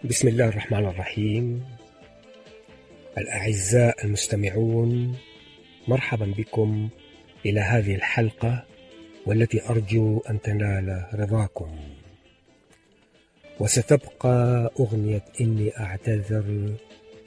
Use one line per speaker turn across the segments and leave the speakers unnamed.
بسم الله الرحمن الرحيم. الأعزاء المستمعون، مرحبا بكم إلى هذه الحلقة والتي أرجو أن تنال رضاكم. وستبقى أغنية إني أعتذر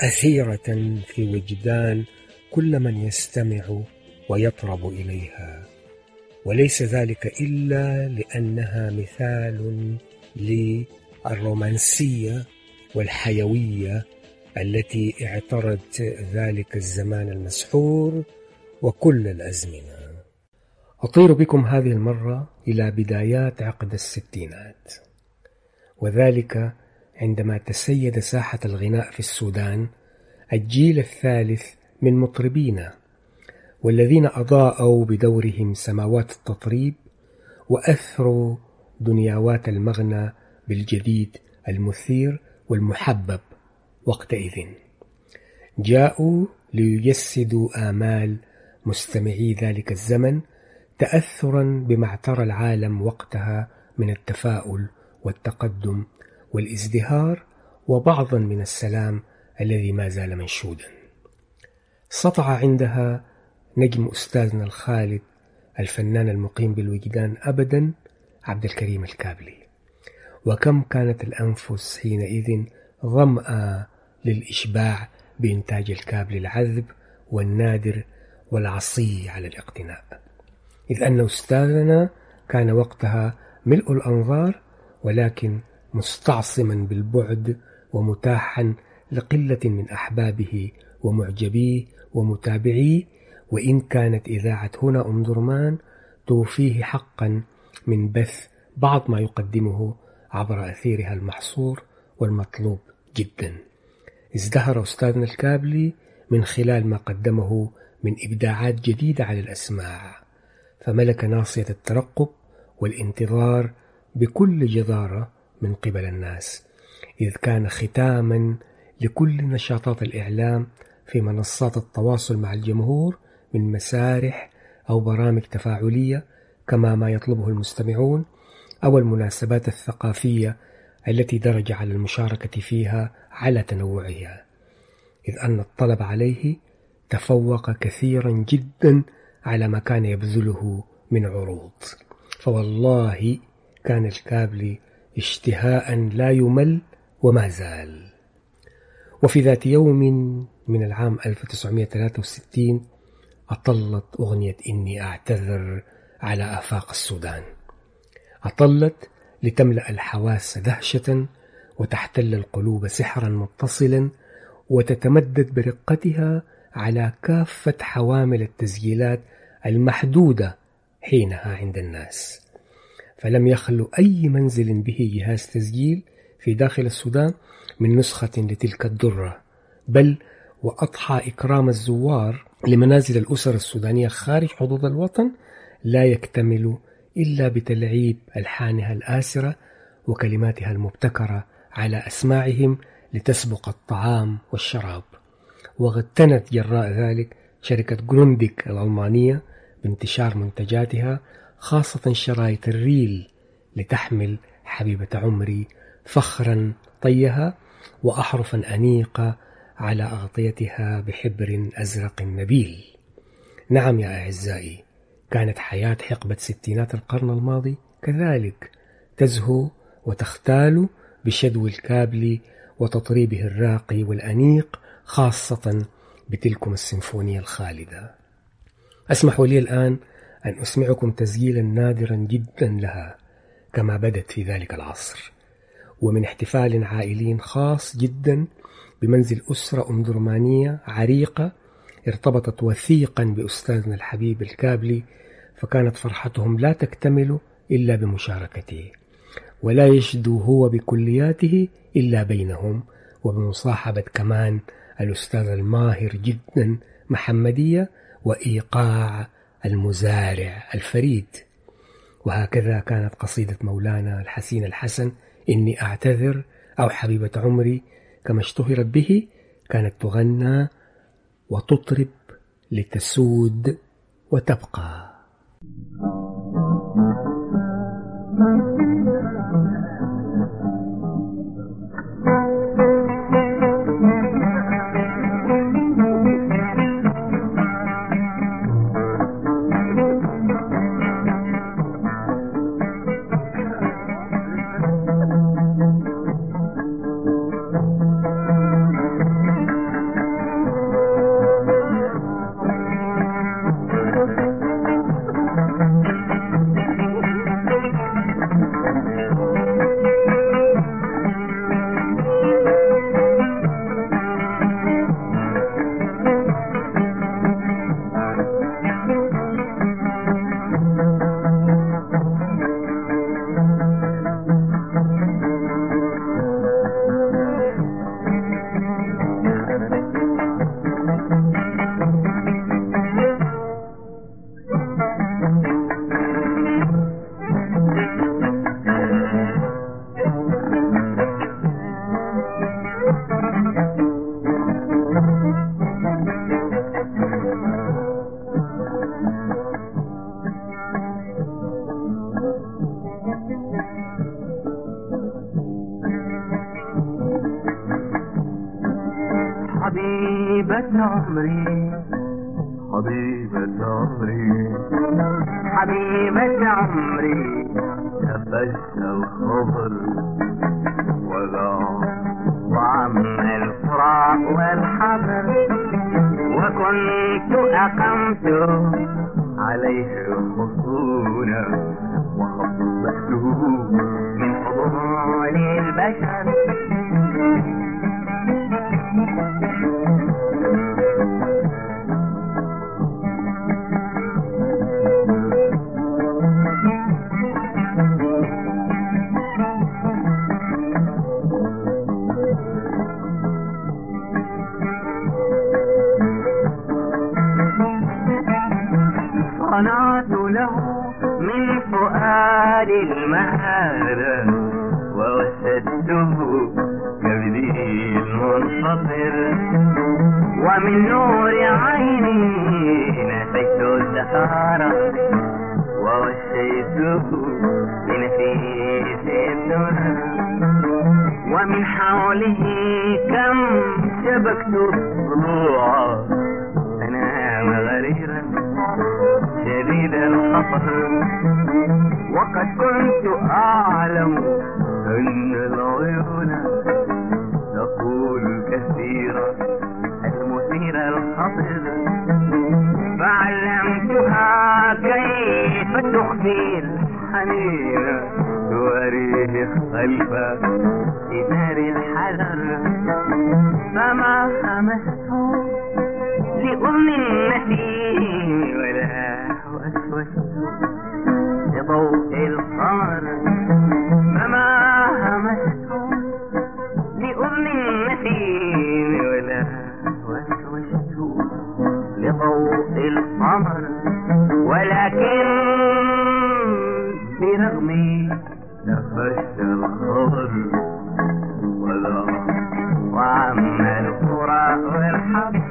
أثيرة في وجدان كل من يستمع ويطرب إليها، وليس ذلك إلا لأنها مثال للرومانسية والحيوية التي اعترت ذلك الزمان المسحور وكل الأزمنة. أطير بكم هذه المرة إلى بدايات عقد الستينات، وذلك عندما تسيد ساحة الغناء في السودان الجيل الثالث من مطربينا، والذين أضاءوا بدورهم سماوات التطريب وأثروا دنياوات المغنى بالجديد المثير والمحبب. وقتئذ جاءوا ليجسدوا آمال مستمعي ذلك الزمن، تأثرا بما اعترى العالم وقتها من التفاؤل والتقدم والازدهار، وبعضا من السلام الذي ما زال منشودا. سطع عندها نجم أستاذنا الخالد الفنان المقيم بالوجدان أبدا عبد الكريم الكابلي، وكم كانت الأنفس حينئذ ظمأ للإشباع بإنتاج الكابلي العذب والنادر والعصي على الاقتناء، إذ أن أستاذنا كان وقتها ملء الأنظار، ولكن مستعصما بالبعد ومتاحا لقلة من أحبابه ومعجبيه ومتابعيه، وإن كانت إذاعة هنا أم درمان توفيه حقا من بث بعض ما يقدمه عبر أثيرها المحصور والمطلوب جدا. ازدهر أستاذنا الكابلي من خلال ما قدمه من إبداعات جديدة على الأسماع، فملك ناصية الترقب والانتظار بكل جدارة من قبل الناس، إذ كان ختاما لكل نشاطات الإعلام في منصات التواصل مع الجمهور من مسارح أو برامج تفاعلية كما ما يطلبه المستمعون، أو المناسبات الثقافية التي درج على المشاركة فيها على تنوعها، إذ أن الطلب عليه تفوق كثيرا جدا على ما كان يبذله من عروض. فوالله كان الكابلي اشتهاء لا يمل وما زال. وفي ذات يوم من العام 1963 أطلت أغنية إني أعتذر على آفاق السودان. أطلت لتملأ الحواس دهشة وتحتل القلوب سحرا متصلا، وتتمدد برقتها على كافة حوامل التسجيلات المحدودة حينها عند الناس، فلم يخلو أي منزل به جهاز تسجيل في داخل السودان من نسخة لتلك الدرة، بل وأضحى إكرام الزوار لمنازل الأسر السودانية خارج حدود الوطن لا يكتمل إلا بتلعيب ألحانها الآسرة وكلماتها المبتكرة على أسماعهم لتسبق الطعام والشراب. واغتنت جراء ذلك شركة جرونديك الألمانية بانتشار منتجاتها، خاصة شرايط الريل، لتحمل حبيبة عمري فخرا طيها وأحرفا أنيقة على أغطيتها بحبر أزرق نبيل. نعم يا أعزائي، كانت حياة حقبة ستينات القرن الماضي كذلك تزهو وتختال بشدو الكابلي وتطريبه الراقي والأنيق، خاصة بتلكم السيمفونية الخالدة. أسمحوا لي الآن أن أسمعكم تسجيلا نادرا جدا لها كما بدت في ذلك العصر، ومن احتفال عائلي خاص جدا بمنزل أسرة أم درمانية عريقة ارتبطت وثيقا بأستاذنا الحبيب الكابلي، فكانت فرحتهم لا تكتمل إلا بمشاركته، ولا يشدو هو بكلياته إلا بينهم، وبمصاحبة كمان الأستاذ الماهر جدا محمدية وإيقاع المزارع الفريد. وهكذا كانت قصيدة مولانا الحسين الحسن إني أعتذر أو حبيبة عمري كما اشتهرت به، كانت تغنى وتطرب لتسود وتبقى.
حبيبة عمري حبيبة عمري حبيبة عمري نفشت الخبر وعم الفراق والحبر وكنت أقمت عليه خصونا وخبأته من فضول البشر صنعت له من فؤاد المهارة ووسدته كبدي المنفطر ومن نور عيني نسيت الزهارة ووشيته بنفيس الدرر ومن حوله كم شبكت الضلوع أنام غريرا شديد الخطر وقد كنت أعلم أن العيون تقول كثيرا المثير الخطر فعلمتها كيف تخفي الحنين تواريه خلف ستار الحذر فما همسته لأم النسيم ولا وسوست لضوء القمر فما همسته لأم النسيم ولا وسوست لضوء القمر ولكن برغمي نفشت الخبر وعم القرى والحب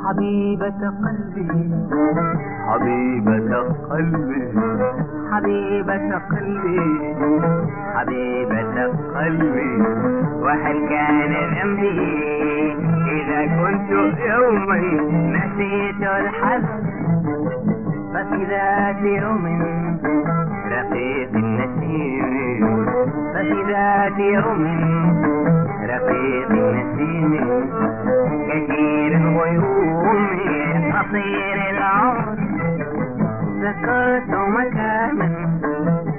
حبيبة قلبي حبيبة قلبي حبيبة قلبي حبيبة قلبي وهل كان ذنبي إذا كنت يوما نسيت الحذر ففي ذات يوم رقيق النسيم ففي ذات يوم رقيق النسيم كثير الغيوم قصير العمر ذكرت مكانا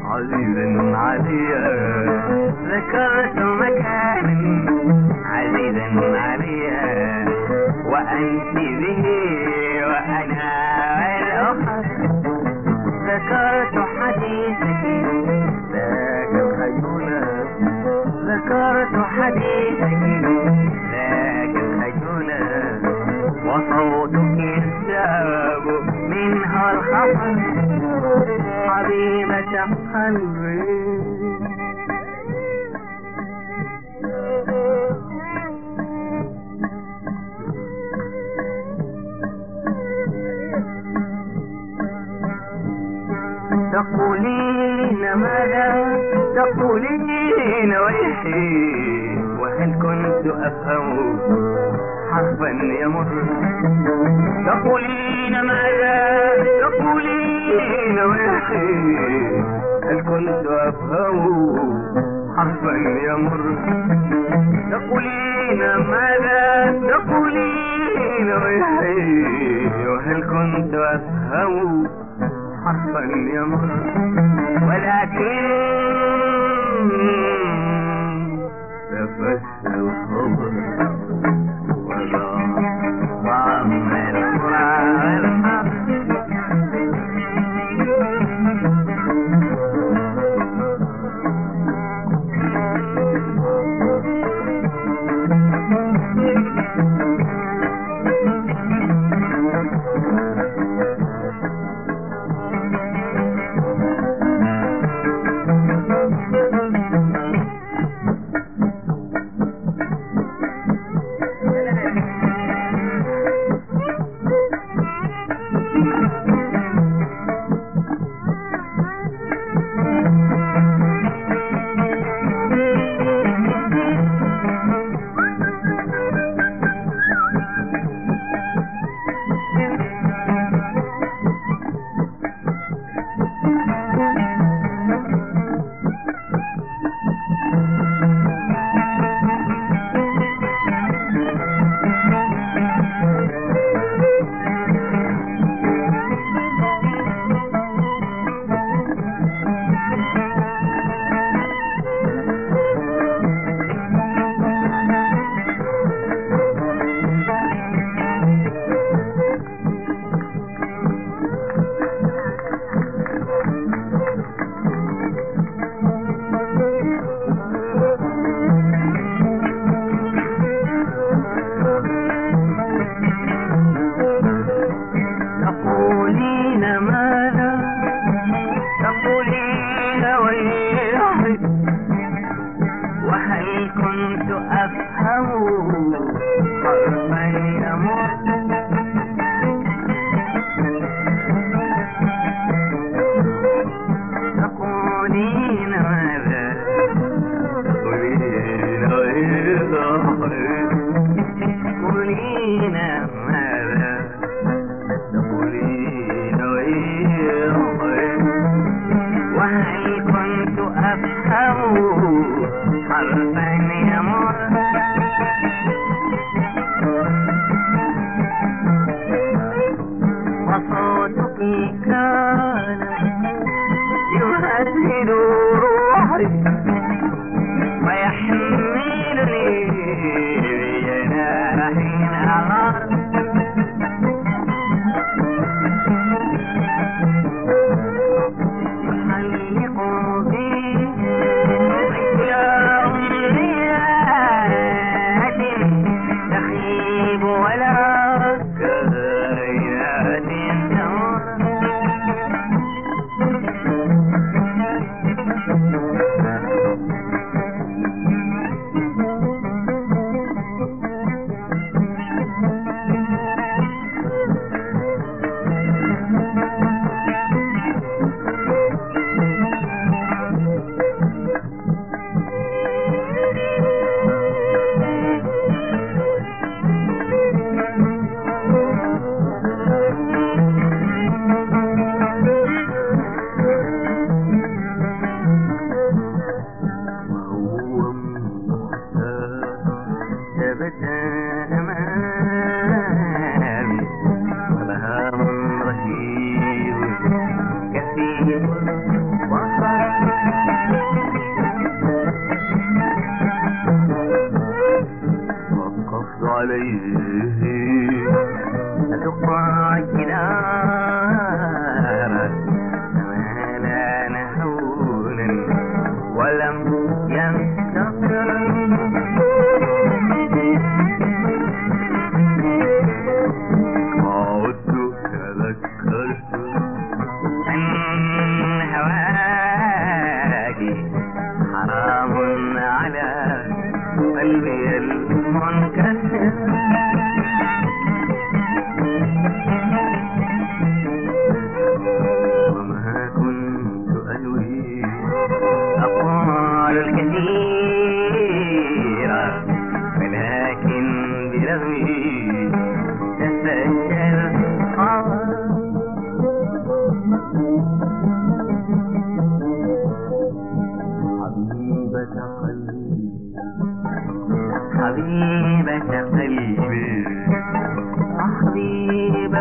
عزيزا عليا ذكرت مكانا عزيزا عليا وأنت به وأنا والأخر ذكرت حديثك ذاك الخجولة ذكرت حديثك ذاك الخجولة وصوتك الشاب منها الخطر حبيبة قلبي تقولين ماذا تقولين ويحي وهل كنت أفهم حرفا يمر تقولين ماذا تقولين ويحي هل كنت أفهم حرفا يمر تقولين ماذا تقولين نويحي وهل كنت أفهم حرفا يمر ولكن نفس الخبر ولا طعم الفرع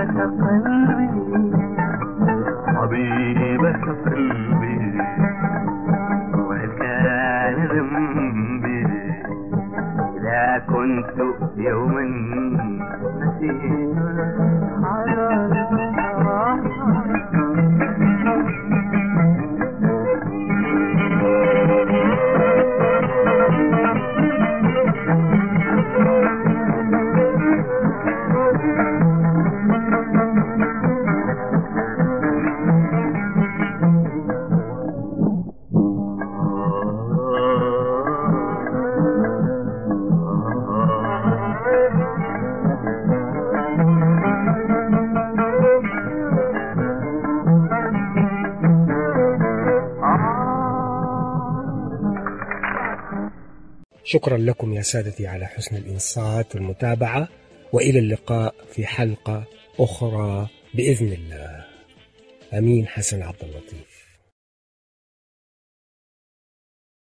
قلبي حبيبة قلبي وهل كان ذنبي إذا كنت يوما نسيت
شكرا لكم يا سادتي على حسن الإنصات والمتابعة، وإلى اللقاء في حلقة أخرى بإذن الله. أمين حسن عبد اللطيف.